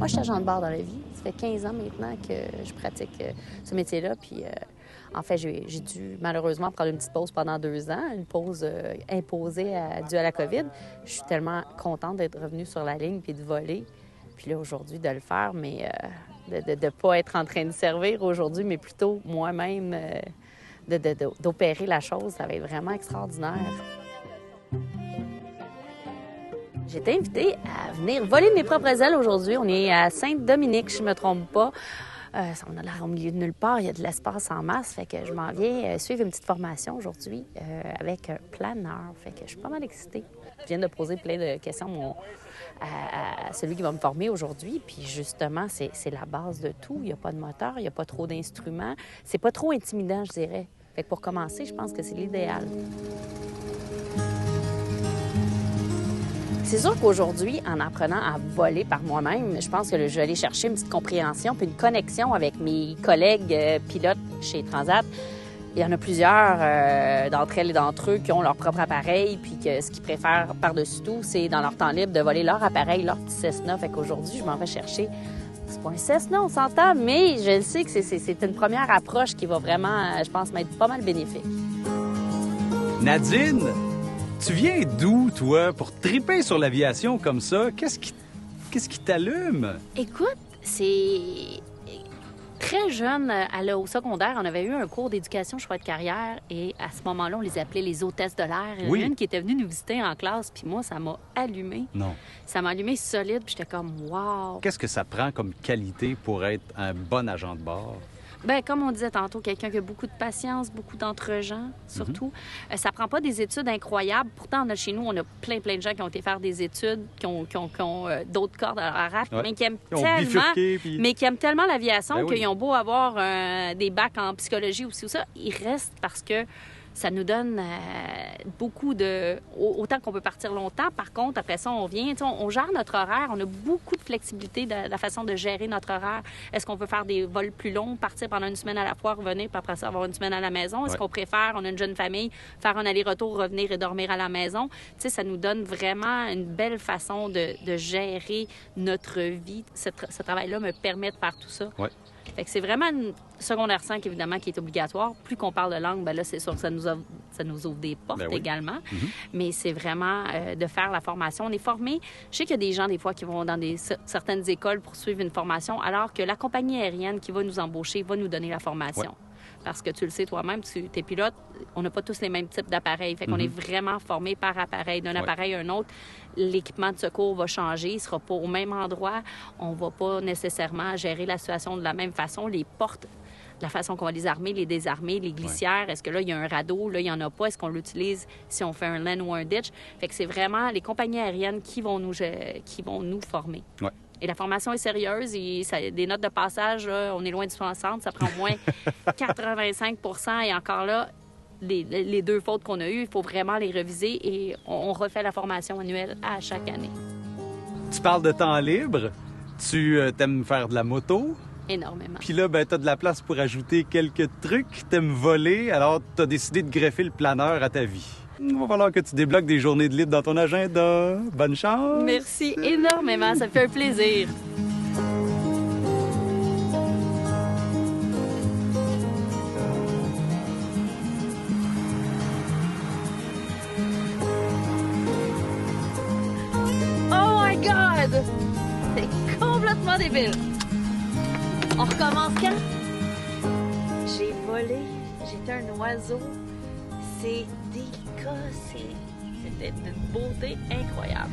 Moi, je suis agent de bar dans la vie. Ça fait 15 ans maintenant que je pratique ce métier-là. Puis, en fait, j'ai dû malheureusement prendre une petite pause pendant 2 ans, une pause imposée due à la COVID. Je suis tellement contente d'être revenue sur la ligne puis de voler. Puis là, aujourd'hui, de le faire, mais de ne pas être en train de servir aujourd'hui, mais plutôt moi-même d'opérer la chose, ça va être vraiment extraordinaire. J'ai été invitée à venir voler de mes propres ailes aujourd'hui. On est à Saint-Dominique, je ne me trompe pas. On a l'air au milieu de nulle part, il y a de l'espace en masse. Fait que je m'en viens suivre une petite formation aujourd'hui avec un planeur. Fait que je suis pas mal excitée. Je viens de poser plein de questions à celui qui va me former aujourd'hui. Puis justement, c'est la base de tout. Il n'y a pas de moteur, il n'y a pas trop d'instruments. C'est pas trop intimidant, je dirais. Fait que pour commencer, je pense que c'est l'idéal. C'est sûr qu'aujourd'hui, en apprenant à voler par moi-même, je pense que je vais aller chercher une petite compréhension puis une connexion avec mes collègues pilotes chez Transat. Il y en a plusieurs d'entre elles et d'entre eux qui ont leur propre appareil puis que ce qu'ils préfèrent par-dessus tout, c'est dans leur temps libre de voler leur appareil, leur petit Cessna. Fait qu'aujourd'hui, je m'en vais chercher. C'est pas un Cessna, on s'entend, mais je le sais que c'est une première approche qui va vraiment, je pense, m'être pas mal bénéfique. Nadine! Tu viens d'où, toi, pour triper sur l'aviation comme ça? Qu'est-ce qui t'allume? Écoute, c'est très jeune, au secondaire, on avait eu un cours d'éducation choix de carrière et à ce moment-là, on les appelait les hôtesses de l'air. Il y en a une qui était venue nous visiter en classe, puis moi, ça m'a allumé. Non. Ça m'a allumé solide, puis j'étais comme « wow ». Qu'est-ce que ça prend comme qualité pour être un bon agent de bord? Bien, comme on disait tantôt, quelqu'un qui a beaucoup de patience, beaucoup d'entre-gens, surtout. Ça prend pas des études incroyables. Pourtant, chez nous, on a plein de gens qui ont été faire des études, qui ont d'autres cordes à leur arc, mais qui aiment tellement l'aviation qu'ils ont beau avoir des bacs en psychologie ou ça, ils restent parce que ça nous donne beaucoup de... Autant qu'on peut partir longtemps. Par contre, après ça, on vient, on gère notre horaire. On a beaucoup de flexibilité de la façon de gérer notre horaire. Est-ce qu'on veut faire des vols plus longs, partir pendant une semaine à la fois, revenir, puis après ça, avoir une semaine à la maison? Est-ce qu'on préfère, on a une jeune famille, faire un aller-retour, revenir et dormir à la maison? Tu sais, ça nous donne vraiment une belle façon de gérer notre vie. Ce travail-là me permet de faire tout ça. Ouais. Fait que c'est vraiment une secondaire 5, évidemment, qui est obligatoire. Plus qu'on parle de langue, bien là, c'est sûr que ça nous ouvre des portes également. Mais c'est vraiment de faire la formation. On est formé. Je sais qu'il y a des gens, des fois, qui vont dans certaines écoles pour suivre une formation, alors que la compagnie aérienne qui va nous embaucher va nous donner la formation. Ouais. Parce que tu le sais toi-même, tu es pilote, on n'a pas tous les mêmes types d'appareils. Fait qu'on est vraiment formé par appareil. D'un appareil à un autre, l'équipement de secours va changer, il ne sera pas au même endroit. On ne va pas nécessairement gérer la situation de la même façon. Les portes, la façon qu'on va les armer, les désarmer, les glissières, est-ce que là, il y a un radeau, là, il n'y en a pas, est-ce qu'on l'utilise si on fait un land ou un ditch? Fait que c'est vraiment les compagnies aériennes qui vont nous former. Ouais. Et la formation est sérieuse. Des notes de passage, là, on est loin du 60. Ça prend au moins 85 %. Et encore là, les 2 fautes qu'on a eues, il faut vraiment les reviser. Et on refait la formation annuelle à chaque année. Tu parles de temps libre. Tu t'aimes faire de la moto. Énormément. Puis là, ben, tu as de la place pour ajouter quelques trucs. T'aimes voler. Alors, tu as décidé de greffer le planeur à ta vie. Il va falloir que tu débloques des journées de libre dans ton agenda. Bonne chance! Merci énormément, ça me fait un plaisir. Oh my God! C'est complètement débile. On recommence quand? J'ai volé, j'étais un oiseau. C'est délicat, c'était d'une beauté incroyable.